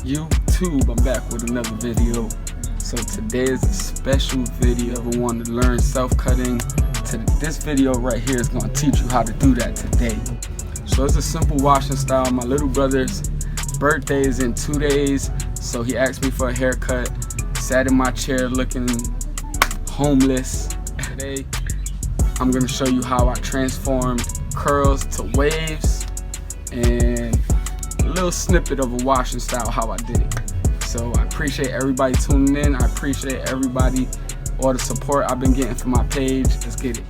YouTube, I'm back with another video. So today is a special video. If you want to learn self-cutting, this video right here is going to teach you how to do that today. So it's a simple washing style. My little brother's birthday is in 2 days, so he asked me for a haircut. Sat in my chair looking homeless. Today I'm going to show you how I transformed curls to waves and a little snippet of a washing style, how I did it. So I appreciate everybody tuning in. I appreciate everybody, all the support I've been getting from my page. Let's get it.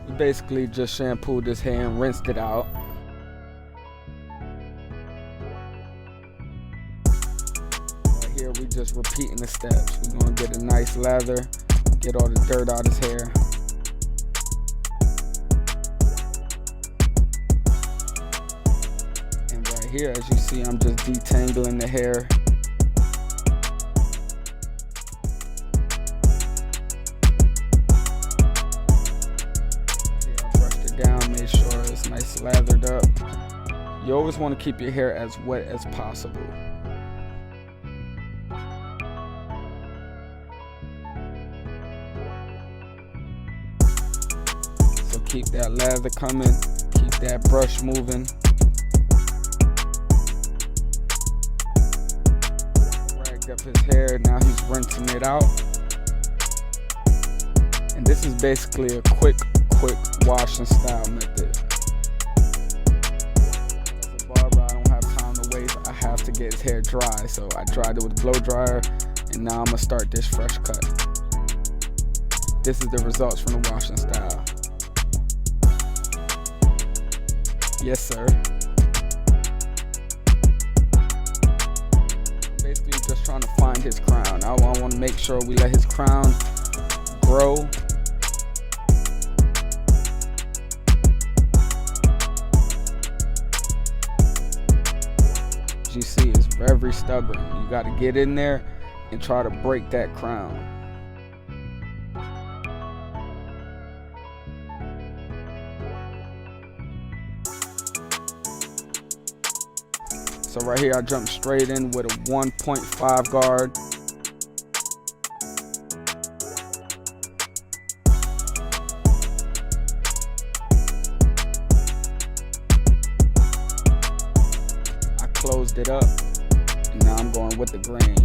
We basically just shampooed this hair and rinsed it out. Right here we just repeating the steps. We're gonna get a nice lather, get all the dirt out of his hair. And right here, as you see, I'm just detangling the hair. Here I brushed it down, made sure it's nice lathered up. You always want to keep your hair as wet as possible. So keep that lather coming, keep that brush moving. Ragged up his hair, now he's rinsing it out. And this is basically a quick washing style method. As a barber, I don't have time to waste. I have to get his hair dry, so I dried it with a blow dryer, and now I'm gonna start this fresh cut. This is the results from the washing style. Yes, sir. I'm basically just trying to find his crown. I want to make sure we let his crown grow. As you see, it's very stubborn. You got to get in there and try to break that crown. So right here I jumped straight in with a 1.5 guard. I closed it up, and now I'm going with the grain.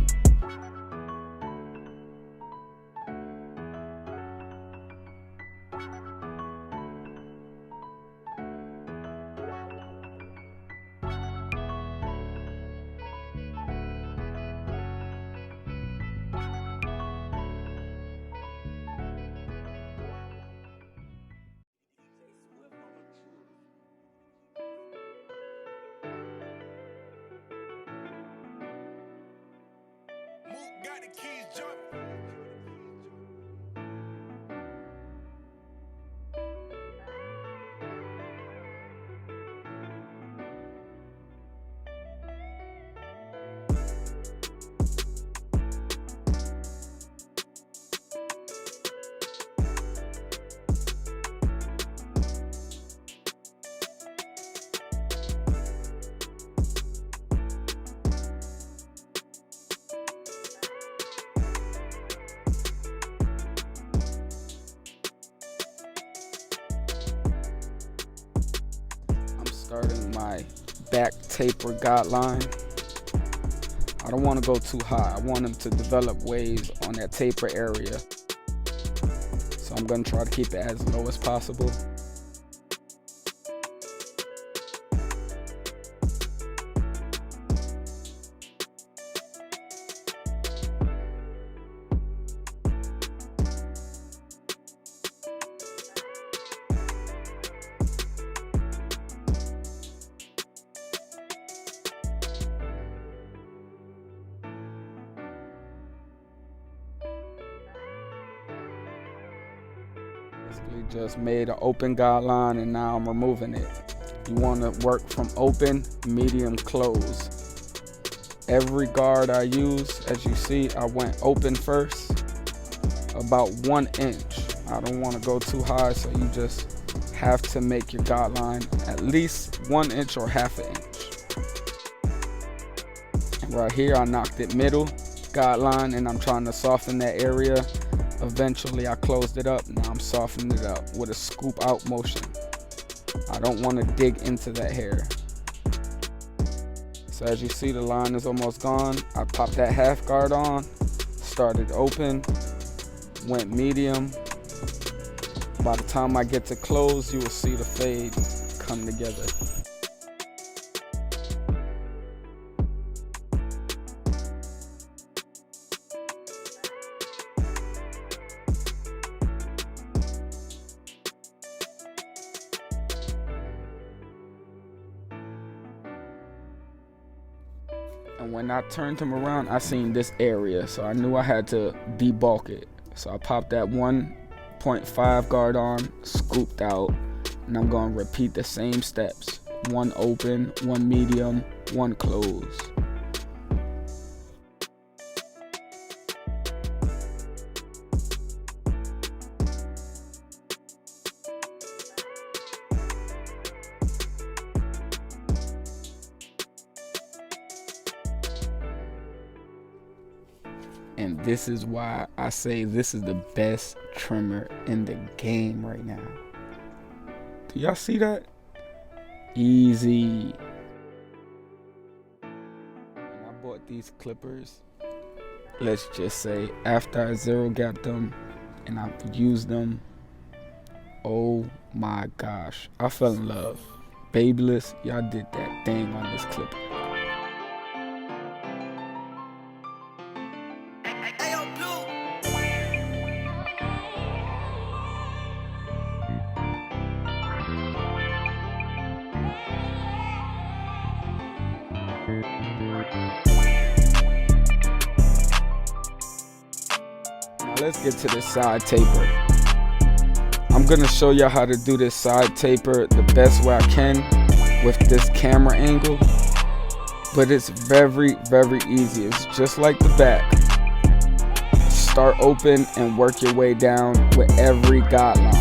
Got the keys jumping. Starting my back taper guideline. I don't want to go too high. I want them to develop waves on that taper area. So I'm going to try to keep it as low as possible. Basically just made an open guideline, and now I'm removing it. You want to work from open, medium, close. Every guard I use, as you see, I went open first, about 1 inch. I don't want to go too high, so you just have to make your guideline at least 1 inch or half an inch. And right here I knocked it middle guideline, and I'm trying to soften that area. Eventually I closed it up. Now I'm softening it up with a scoop out motion. I don't want to dig into that hair. So as you see, the line is almost gone. I popped that half guard on, started open, went medium. By the time I get to close, you will see the fade come together. And when I turned him around, I seen this area, so I knew I had to debulk it. So I popped that 1.5 guard on, scooped out, and I'm going to repeat the same steps. 1 open, 1 medium, 1 close. And this is why I say this is the best trimmer in the game right now. Do y'all see that? Easy. When I bought these clippers, let's just say after I zero gapped them and I've used them, oh my gosh, I fell in love. Babyless, y'all did that thing on this clipper. Now let's get to the side taper. I'm gonna show y'all how to do this side taper the best way I can with this camera angle, but it's very, very easy. It's just like the back. Start open and work your way down with every guideline.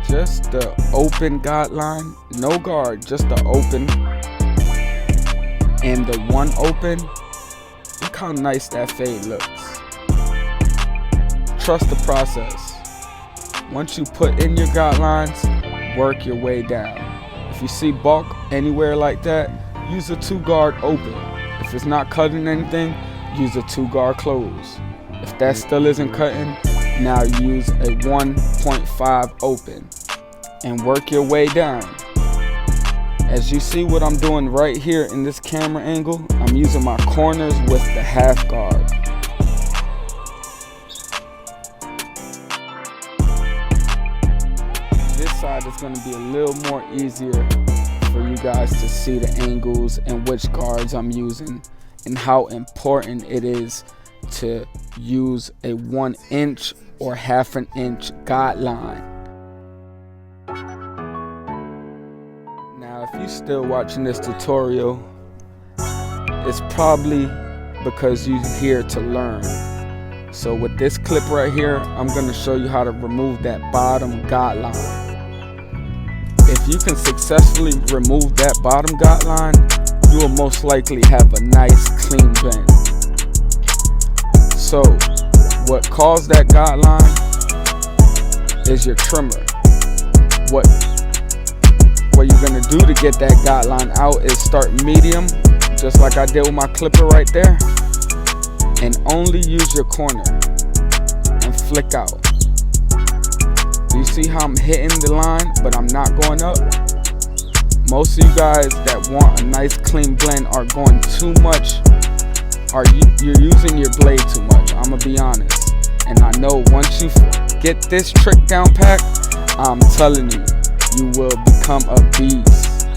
Just the open guideline, no guard, just the open and the 1 open. Look how nice that fade looks. Trust the process. Once you put in your guidelines, work your way down. If you see bulk anywhere like that, use a 2 guard open. If it's not cutting anything, use a 2 guard close. If that still isn't cutting, now use a 1.5 open and work your way down. As you see what I'm doing right here in this camera angle, I'm using my corners with the half guard. This side is going to be a little more easier for you guys to see the angles and which guards I'm using and how important it is to use a 1 inch or half an inch guideline. Now, if you're still watching this tutorial, it's probably because you're here to learn. So with this clip right here, I'm going to show you how to remove that bottom guideline. If you can successfully remove that bottom guideline, you will most likely have a nice clean blend. So what caused that guideline is your trimmer. What you're gonna do to get that guideline out is start medium, just like I did with my clipper right there, and only use your corner and flick out. You see how I'm hitting the line, but I'm not going up? Most of you guys that want a nice clean blend are going too much, you're using your blade too much, I'm gonna be honest. And I know once you get this trick down pat, I'm telling you, you will become a beast.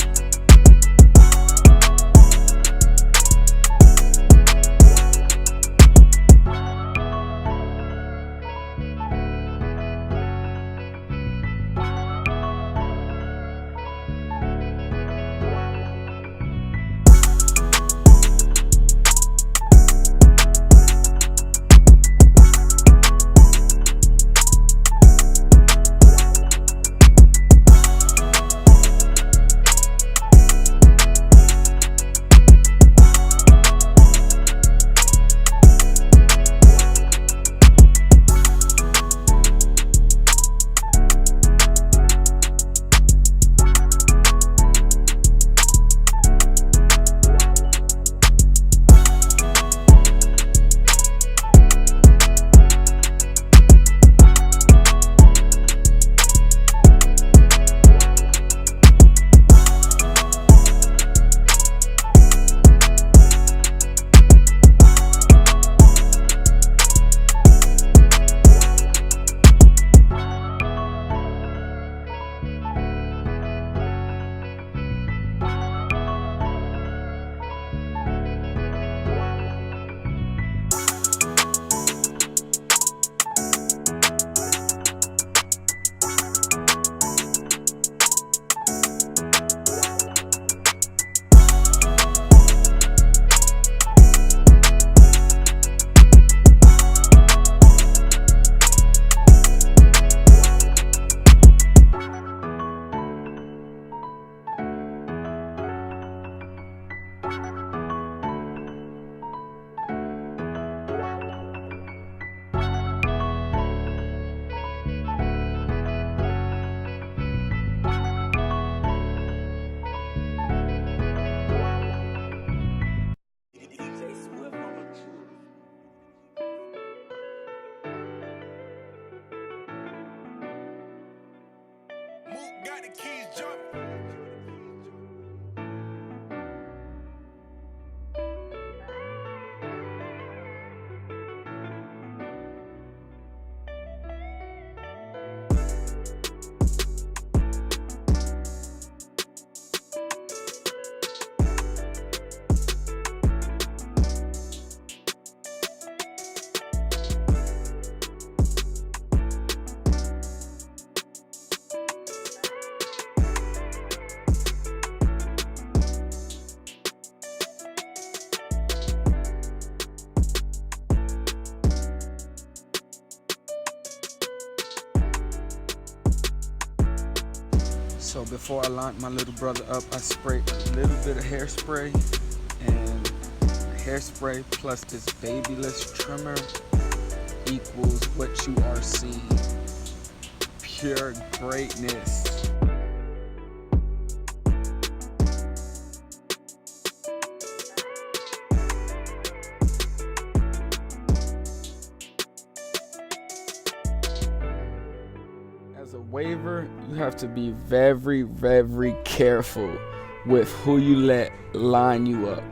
got the keys jumping? So before I line my little brother up, I sprayed a little bit of hairspray, and hairspray plus this babyless trimmer equals what you are seeing. Pure greatness. As a waver, you have to be very, very careful with who you let line you up,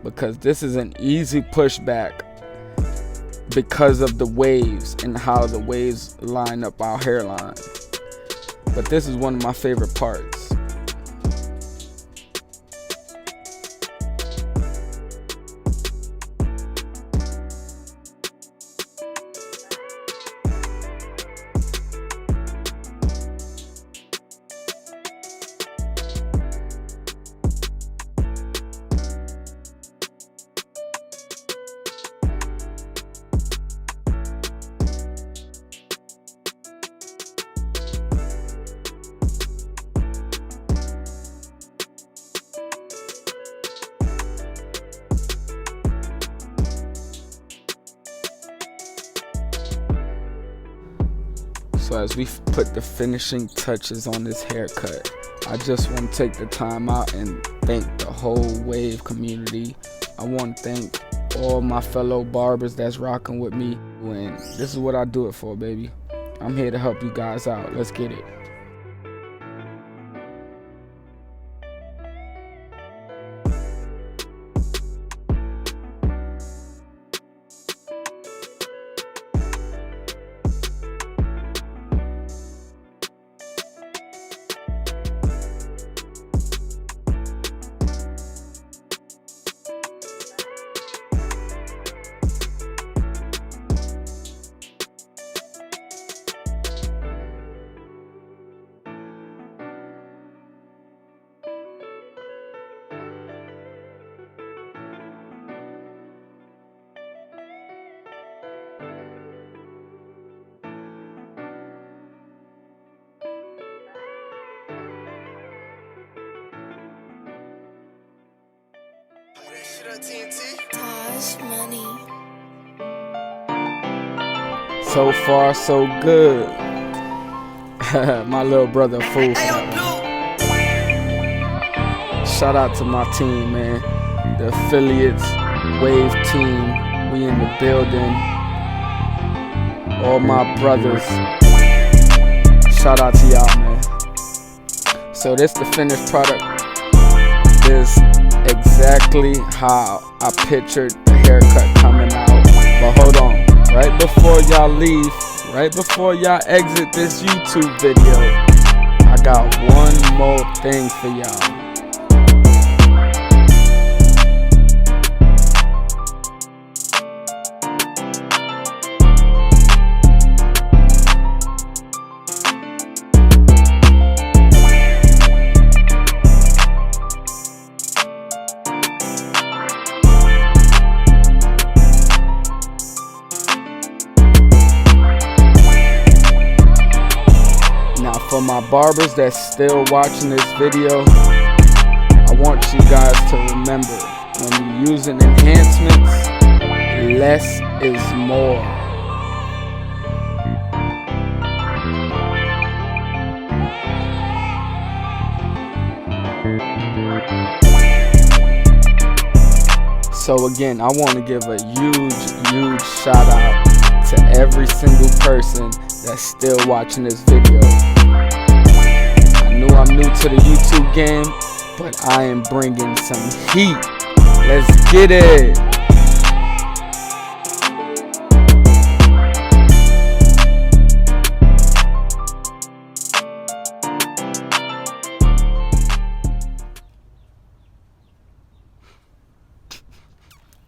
because this is an easy pushback because of the waves and how the waves line up our hairline. But this is one of my favorite parts. So as we put the finishing touches on this haircut, I just want to take the time out and thank the whole wave community. I want to thank all my fellow barbers that's rocking with me, and this is what I do it for, baby. I'm here to help you guys out. Let's get it. Taj money. So far, so good. My little brother a fool for that one. Shout out to my team, man. The affiliates, Wave team. We in the building. All my brothers. Shout out to y'all, man. So this the finished product. This exactly how I pictured the haircut coming out. But hold on, right before y'all leave, right before y'all exit this YouTube video, I got one more thing for y'all. For my barbers that's still watching this video, I want you guys to remember, when you're using enhancements, less is more. So again, I want to give a huge shout out to every single person that's still watching this video. I'm new to the YouTube game, but I am bringing some heat. Let's get it.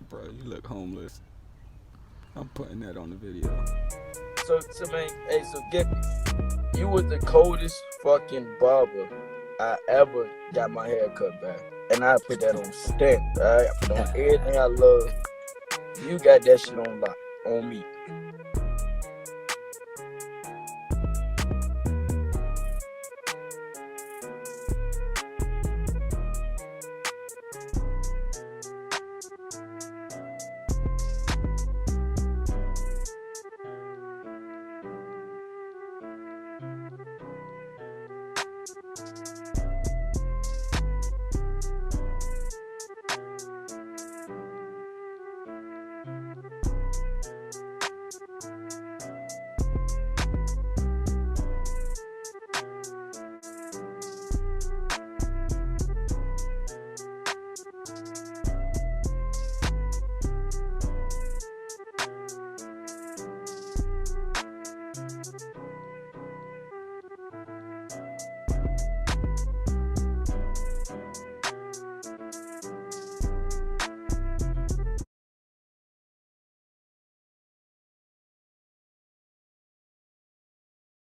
Bro, you look homeless. I'm putting that on the video. So man, hey, so get me. You was the coldest fucking barber I ever got my hair cut back. And I put that on stamp, alright? I put on everything I love. You got that shit on lock, on me.